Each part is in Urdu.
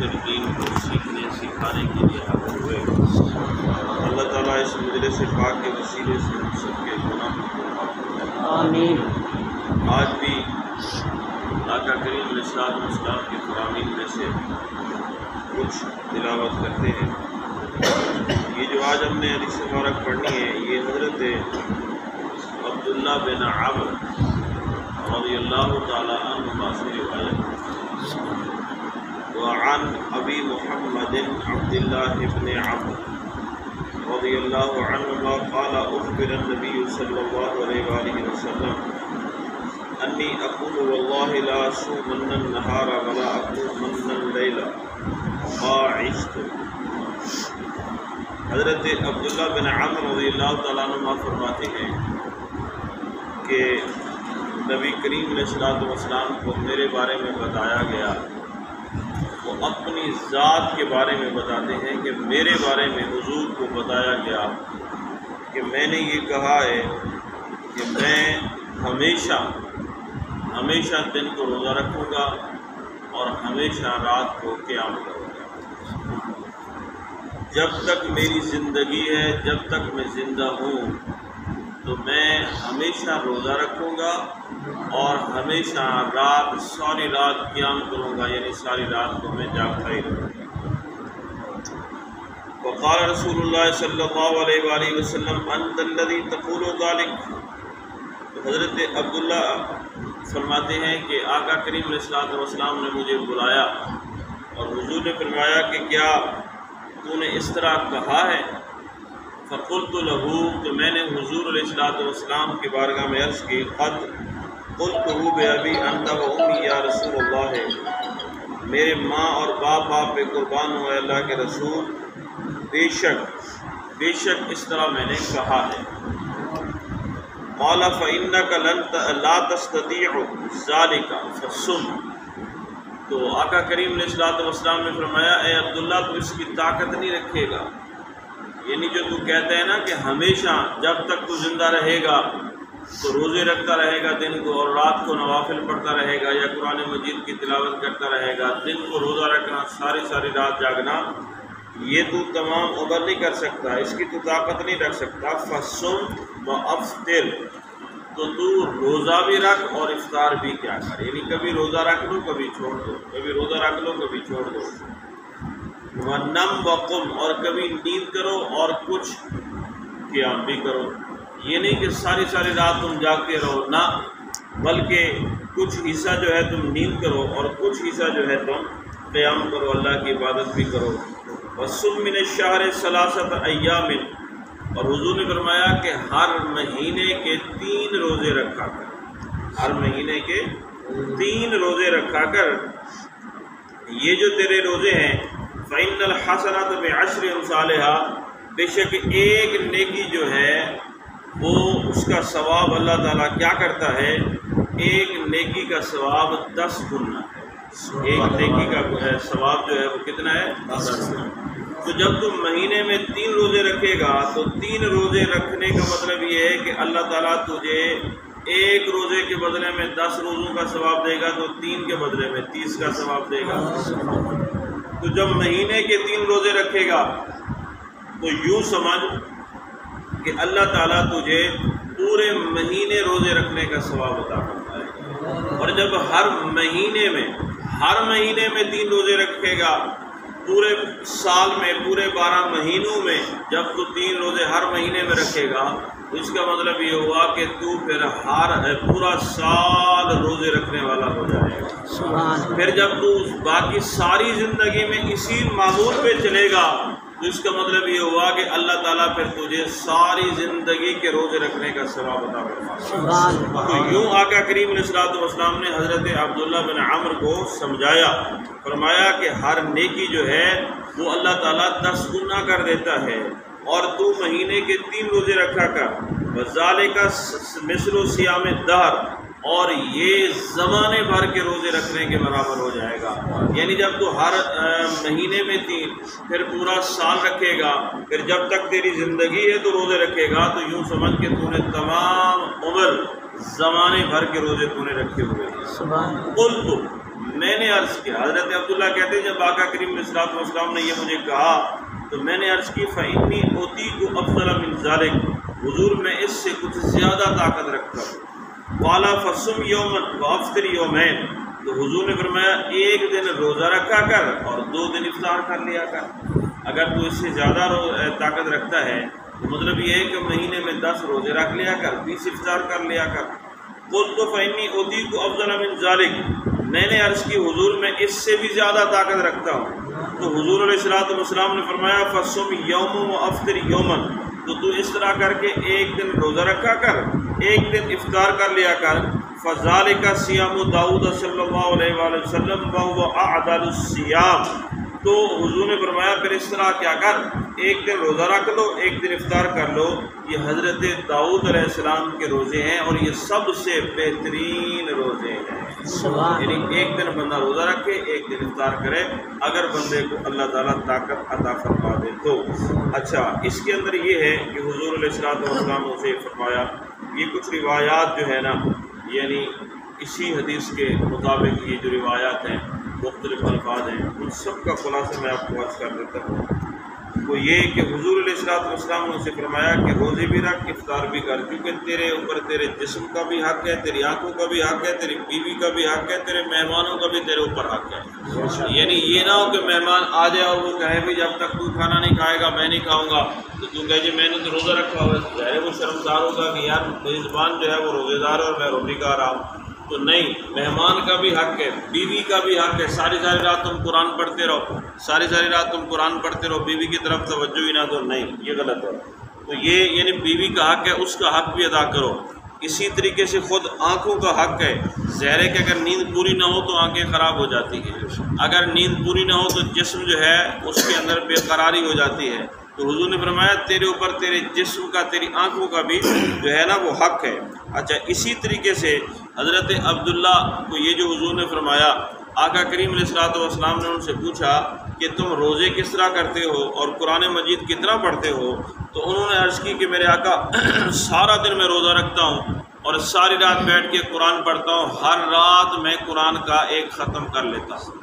کر دین کو سیکھنے سکھانے کے لیے حاضر ہوئے۔ اللہ تعالیٰ اس مجلس پاک کے وسیلے سے ہم سب کے گناہ کو معاف فرمائے۔ آمین۔ آج بھی آقا کریم علیہ السلام کے فرامین میں سے کچھ تلاوت کرتے ہیں۔ یہ جو آج ہم نے حدیث مبارک پڑھنی ہے یہ حضرت عبداللہ بن عمرو رضی اللہ تعالیٰ عنہ سے روایت ہے۔ وعن ابی محمد عبداللہ بن عمرو رضی اللہ عنہ قال اخبر النبی صلی اللہ علیہ وآلہ وسلم انی اقول واللہ لا اصومن النہار ولا اقومن اللیل ما عشت۔ حضرت عبداللہ بن عمرو رضی اللہ تعالیٰ عنہ فرماتے ہیں کہ نبی کریم علیہ السلام کو میرے بارے میں بتایا گیا، وہ اپنی ذات کے بارے میں بتاتے ہیں کہ میرے بارے میں حضور کو بتایا گیا کہ میں نے یہ کہا ہے کہ میں ہمیشہ دن کو روزہ رکھوں گا اور ہمیشہ رات کو قیام کروں گا۔ جب تک میری زندگی ہے، جب تک میں زندہ ہوں تو میں ہمیشہ روزہ رکھوں گا اور ہمیشہ ساری رات قیام کروں گا، یعنی ساری رات کو میں جاگتا ہی رہوں گا۔ وقال رسول اللہ صلی اللہ علیہ وآلہ وسلم انت الذی تقول ذلک۔ حضرت عبداللہ فرماتے ہیں کہ آقا کریم علیہ السلام نے مجھے بلایا اور حضور نے فرمایا کہ کیا تو نے اس طرح کہا ہے؟ فقلت له، تو میں نے حضور علیہ السلام کی بارگاہ میں عرض کی قد قلته بأبی انت و امی یا رسول اللہ، میرے ماں اور باپ پہ قربان ہوئے اللہ کے رسول، بے شک اس طرح میں نے کہا ہے۔ قال فإنك لا تستطيع ذلك فصم۔ تو آقا کریم علیہ السلام نے فرمایا اے عبداللہ تو اس کی طاقت نہیں رکھے گا، یعنی جو تو کہتا ہے نا کہ ہمیشہ جب تک تو زندہ رہے گا تو روزے رکھتا رہے گا دن کو اور رات کو نوافل پڑھتا رہے گا یا قرآن مجید کی تلاوت کرتا رہے گا، دن کو روزہ رکھنا، ساری رات جاگنا، یہ تو تمام عمر نہیں کر سکتا، اس کی تو طاقت نہیں رکھ سکتا۔ فصم وافطر، تو روزہ بھی رکھ اور افطار بھی کیا کر، یعنی کبھی روزہ رکھ لو کبھی چھوڑ دو، کبھی روزہ رکھ لو کبھی چھوڑ دو۔ ونم وقم، اور کبھی نیند کرو اور کچھ قیام بھی کرو، یہ نہیں کہ ساری رات تم جاگتے رہو، نہ، بلکہ کچھ حصہ جو ہے تم نیند کرو اور کچھ حصہ جو ہے تم قیام کرو، اللہ کی عبادت بھی کرو۔ وصم من الشہر ثلاثۃ ایام، اور حضور نے فرمایا کہ ہر مہینے کے 3 روزے رکھا کر، ہر مہینے کے 3 روزے رکھا کر، یہ جو تیرے روزے ہیں فإن الحسنۃ بعشر امثالها، بے شک ایک نیکی جو ہے وہ اس کا ثواب اللہ تعالیٰ کیا کرتا ہے، ایک نیکی کا ثواب 10 گنا ہے، ایک نیکی کا ثواب جو ہے وہ کتنا ہے، 10 گنا۔ تو جب تم مہینے میں 3 روزے رکھے گا تو 3 روزے رکھنے کا مطلب یہ ہے کہ اللہ تعالیٰ تجھے ایک روزے کے بدلے میں 10 روزوں کا ثواب دے گا، تو 3 کے بدلے میں 30 کا ثواب دے گا۔ تو جب مہینے کے 3 روزے رکھے گا تو یوں سمجھ کہ اللہ تعالیٰ تجھے پورے مہینے روزے رکھنے کا ثواب عطا کرتا ہے، اور جب ہر مہینے میں 3 روزے رکھے گا، پورے سال میں پورے 12 مہینوں میں جب تو 3 روزے ہر مہینے میں رکھے گا تو اس کا مطلب یہ ہوا کہ تو پھر پورا سال روزے رکھنے والا ہو جائے گا۔ پھر جب تو باقی ساری زندگی میں اسی معمول پہ چلے گا تو اس کا مطلب یہ ہوا کہ اللہ تعالیٰ پھر تجھے ساری زندگی کے روزے رکھنے کا ثواب عطا فرمائے۔ تو یوں آقا کریم علیہ السلام نے حضرت عبداللہ بن عمرو کو سمجھایا، فرمایا کہ ہر نیکی جو ہے وہ اللہ تعالیٰ 10 گنا کر دیتا ہے، اور تو مہینے کے 3 روزے رکھا کر، وذالک مثل صیام الدہر، اور یہ زمانے بھر کے روزے رکھنے کے برابر ہو جائے گا۔ یعنی جب تو ہر مہینے میں 3، پھر پورا سال رکھے گا، پھر جب تک تیری زندگی ہے تو روزے رکھے گا، تو یوں سمجھ کہ تو نے تمام عمر زمانے بھر کے روزے تو نے رکھے ہوئے ہیں۔ قلت، میں نے عرض کیا، حضرت عبداللہ کہتے ہیں جب آقا کریم علیہ الصلوۃ والسلام نے یہ مجھے کہا تو میں نے عرض کی فإنی أوتیت أفضل من ذلك، حضور میں اس سے کچھ زیادہ طاقت رکھتا ہوں۔ قال فصم یوما وافطر یومین، تو حضور نے فرمایا ایک دن روزہ رکھا کر اور 2 دن افطار کر لیا کر۔ اگر تو اس سے زیادہ طاقت رکھتا ہے تو مطلب یہ ہے کہ مہینے میں 10 روزے رکھ لیا کر، 20 افطار کر لیا کر۔ قلت فإنی أوتیت أفضل من ذلك، میں نے عرض کی حضور میں اس سے بھی زیادہ طاقت رکھتا ہوں۔ تو حضور علیہ الصلوۃ والسلام نے فرمایا فصم یوم وافطر یوما، تو اس طرح کر کے ایک دن روزہ رکھا کر، ایک دن افطار کر لیا کر۔ فذلک صیام داؤد صلی اللہ علیہ وآلہ وسلم وهو اعدل الصیام، تو حضور نے فرمایا پھر اس طرح کیا کر، ایک دن روزہ رکھ لو، ایک دن افطار کر لو۔ یہ حضرت داؤد علیہ السلام کے روزے ہیں اور یہ سب سے بہترین روزے ہیں۔ یعنی ایک دن بندہ روزہ رکھے، ایک دن افطار کرے، اگر بندے کو اللہ تعالیٰ طاقت عطا فرما دے تو۔ اچھا، اس کے اندر یہ ہے کہ حضور علیہ الصلوۃ والسلام نے فرمایا، یہ کچھ روایات جو ہے نا، یعنی اسی حدیث کے مطابق یہ جو روایات ہیں مختلف الفاظ ہیں، ان سب کا خلاصہ میں آپ کو عرض کر دیتا ہوں۔ وہ یہ کہ حضور علیہ الصلوۃ والسلام نے اسے فرمایا کہ روزے بھی رکھ، افطار بھی کر، کیونکہ تیرے اوپر تیرے جسم کا بھی حق ہے، تیری آنکھوں کا بھی حق ہے، تیری بیوی کا بھی حق ہے، تیرے مہمانوں کا بھی تیرے اوپر حق ہے۔ یعنی یہ نہ ہو کہ مہمان آ جائے اور وہ کہے بھی جب تک تو کھانا نہیں کھائے گا میں نہیں کھاؤں گا، تو تو کہے جی میں نے تو روزہ رکھا ہوا ہے، ظاہر وہ شرمسار ہوگا کہ یار میری زبان جو ہے وہ روزے دار ہے اور میں روٹی کھا رہا ہوں۔ تو نہیں، مہمان کا بھی حق ہے، بیوی کا بھی حق ہے۔ ساری رات تم قرآن پڑھتے رہو، ساری رات تم قرآن پڑھتے رہو، بیوی کی طرف توجہ ہی نہ دو، نہیں، یہ غلط ہے۔ تو یہ یعنی بیوی کا حق ہے، اس کا حق بھی ادا کرو۔ اسی طریقے سے خود آنکھوں کا حق ہے، ظاہر ہے کہ اگر نیند پوری نہ ہو تو آنکھیں خراب ہو جاتی ہیں، اگر نیند پوری نہ ہو تو جسم جو ہے اس کے اندر بے قراری ہو جاتی ہے۔ تو حضور نے فرمایا تیرے اوپر تیرے جسم کا، تیری آنکھوں کا بھی جو ہے نا وہ حق ہے۔ اچھا، اسی طریقے سے حضرت عبداللہ کو یہ جو حضور نے فرمایا، آقا کریم علیہ الصلوۃ والسلام نے ان سے پوچھا کہ تم روزے کس طرح کرتے ہو اور قرآن مجید کتنا پڑھتے ہو؟ تو انہوں نے عرض کی کہ میرے آقا سارا دن میں روزہ رکھتا ہوں اور ساری رات بیٹھ کے قرآن پڑھتا ہوں، ہر رات میں قرآن کا ایک ختم کر لیتا ہوں۔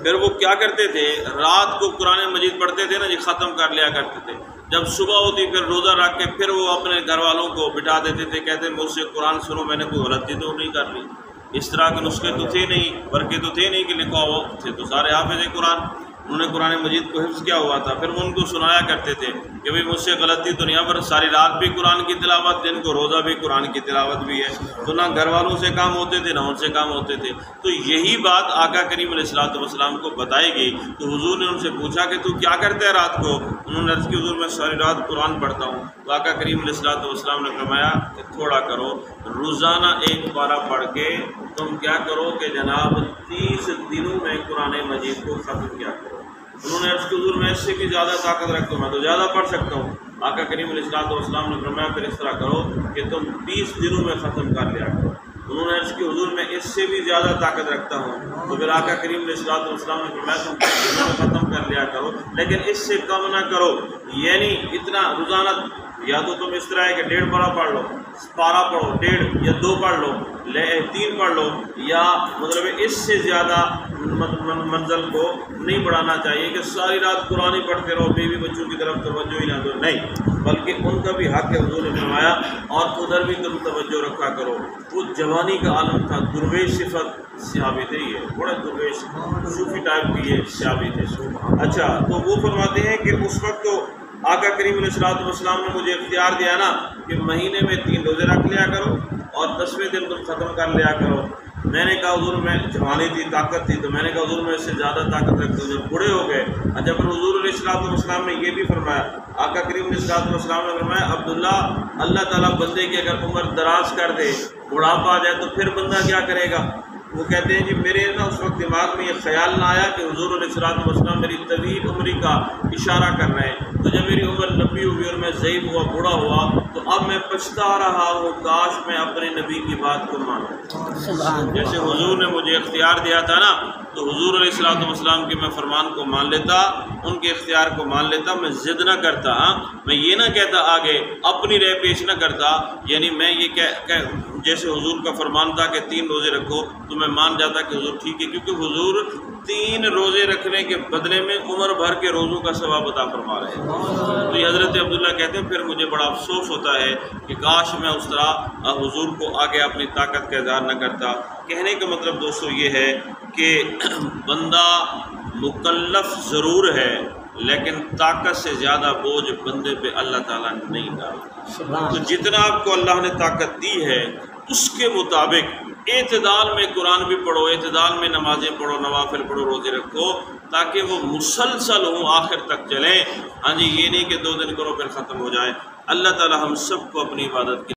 پھر وہ کیا کرتے تھے، رات کو قرآن مجید پڑھتے تھے نا جی، ختم کر لیا کرتے تھے، جب صبح ہوتی پھر روزہ رکھ کے پھر وہ اپنے گھر والوں کو بٹھا دیتے تھے، کہتے مجھ سے قرآن سنو، میں نے کوئی غلطی تو نہیں کر لی۔ اس طرح کے نسخے تو تھے نہیں، ورقے تو تھے نہیں کہ لکھا ہوا، تھے تو سارے حافظ قرآن، انہوں نے قرآن مجید کو حفظ کیا ہوا تھا۔ پھر وہ ان کو سنایا کرتے تھے کہ بھئی مجھ سے غلطی تو نہیں ہے، پر ساری رات بھی قرآن کی تلاوت، دن کو روزہ بھی قرآن کی تلاوت بھی ہے، تو نہ گھر والوں سے کام ہوتے تھے نہ ان سے کام ہوتے تھے۔ تو یہی بات آقا کریم علیہ الصلوۃ والسلام کو بتائی گئی۔ تو حضور نے ان سے پوچھا کہ تو کیا کرتے ہیں رات کو؟ انہوں نے عرض کی حضور میں ساری رات قرآن پڑھتا ہوں۔ تو آقا کریم علیہ الصلوۃ والسلام نے فرمایا کہ تھوڑا کرو، روزانہ ایک پارہ پڑھ کے تم کیا کرو کہ جناب 30 دنوں میں قرآن مجید کو ختم کیا کرو۔ انہوں نے عرض کی حضور میں اس سے بھی زیادہ طاقت رکھتا ہوں، میں تو زیادہ پڑھ سکتا ہوں۔ آقا کریم علیہ الصلوۃ والسلام نے فرمایا پھر اس طرح کرو کہ تم 20 دنوں میں ختم کر لیا کرو۔ انہوں نے عرض کی حضور میں اس سے بھی زیادہ طاقت رکھتا ہوں۔ تو پھر آقا کریم علیہ الصلوۃ والسلام نے فرمایا تم 20 دنوں میں ختم کر لیا کرو، لیکن اس سے کم نہ کرو، یعنی اتنا روزانہ یا تو تم اس طرح ہے کہ 1.5 پارہ پڑھ لو، پارہ پڑھو 1.5 یا 2 پڑھ لو، 3 پڑھ لو، یا مطلب اس سے زیادہ منزل کو نہیں بڑھانا چاہیے کہ ساری رات قرآن ہی پڑھتے رہو، بیوی بچوں کی طرف توجہ ہی نہ دو، نہیں، بلکہ ان کا بھی حق ہے، حضور نے فرمایا، اور ادھر بھی تم توجہ رکھا کرو۔ وہ جوانی کا عالم تھا، درویش صفت صحابی تھے، یہ بڑے درویش صوفی ٹائپ کی یہ صحابی تھے۔ اچھا، تو وہ فرماتے ہیں کہ اس وقت تو آقا کریم علیہ الصلوۃ والسلام نے مجھے اختیار دیا نا کہ مہینے میں 3 روزے رکھ لیا کرو اور 10ویں دن تم ختم کر لیا کرو۔ میں نے کہا حضور میں جوانی تھی، طاقت تھی، تو میں نے کہا حضور میں اس سے زیادہ طاقت رکھتا ہوں، جب بوڑھے ہو گئے۔ اچھا، پھر حضور علیہ الصلوۃ والسلام نے یہ بھی فرمایا، آقا کریم علیہ الصلوۃ والسلام نے فرمایا عبداللہ، اللہ تعالیٰ بندے کی اگر عمر دراز کر دے، بڑھاپا آ جائے تو پھر بندہ کیا کرے گا؟ وہ کہتے ہیں جی میرے نا اس وقت دماغ میں یہ خیال نہ آیا کہ حضور علیہ الصلوۃ والسلام میری طویل عمری کا اشارہ کر رہے ہیں، تو جب میری عمر لمبی ہوئی اور میں ضعیف ہوا، بوڑھا ہوا، تو اب میں پچھتا رہا ہوں کاش میں اپنے نبی کی بات کو مانا۔ جیسے حضور نے مجھے اختیار دیا تھا نا، تو حضور علیہ الصلوۃ والسلام کے میں فرمان کو مان لیتا، ان کے اختیار کو مان لیتا، میں ضد نہ کرتا، میں یہ نہ کہتا آگے، اپنی رائے پیش نہ کرتا، یعنی میں یہ جیسے حضور کا فرمان تھا کہ 3 روزے رکھو تو میں مان جاتا کہ حضور ٹھیک ہے، کیونکہ حضور 3 روزے رکھنے کے بدلے میں عمر بھر کے روزوں کا ثواب عطا فرما رہے ہیں۔ تو یہ حضرت عبداللہ کہتے ہیں پھر مجھے بڑا افسوس ہوتا ہے کہ کاش میں اس طرح حضور کو آگے اپنی طاقت کا اظہار نہ کرتا۔ کہنے کا مطلب دوستو یہ ہے کہ بندہ مکلف ضرور ہے، لیکن طاقت سے زیادہ بوجھ بندے پہ اللہ تعالیٰ نہیں ڈالتا۔ تو جتنا آپ کو اللہ نے طاقت دی ہے اس کے مطابق اعتدال میں قرآن بھی پڑھو، اعتدال میں نمازیں پڑھو، نوافل پڑھو، روزے رکھو، تاکہ وہ مسلسل ہوں، آخر تک چلیں۔ ہاں جی، یہ نہیں کہ 2 دن کرو پھر ختم ہو جائے۔ اللہ تعالیٰ ہم سب کو اپنی عبادت کی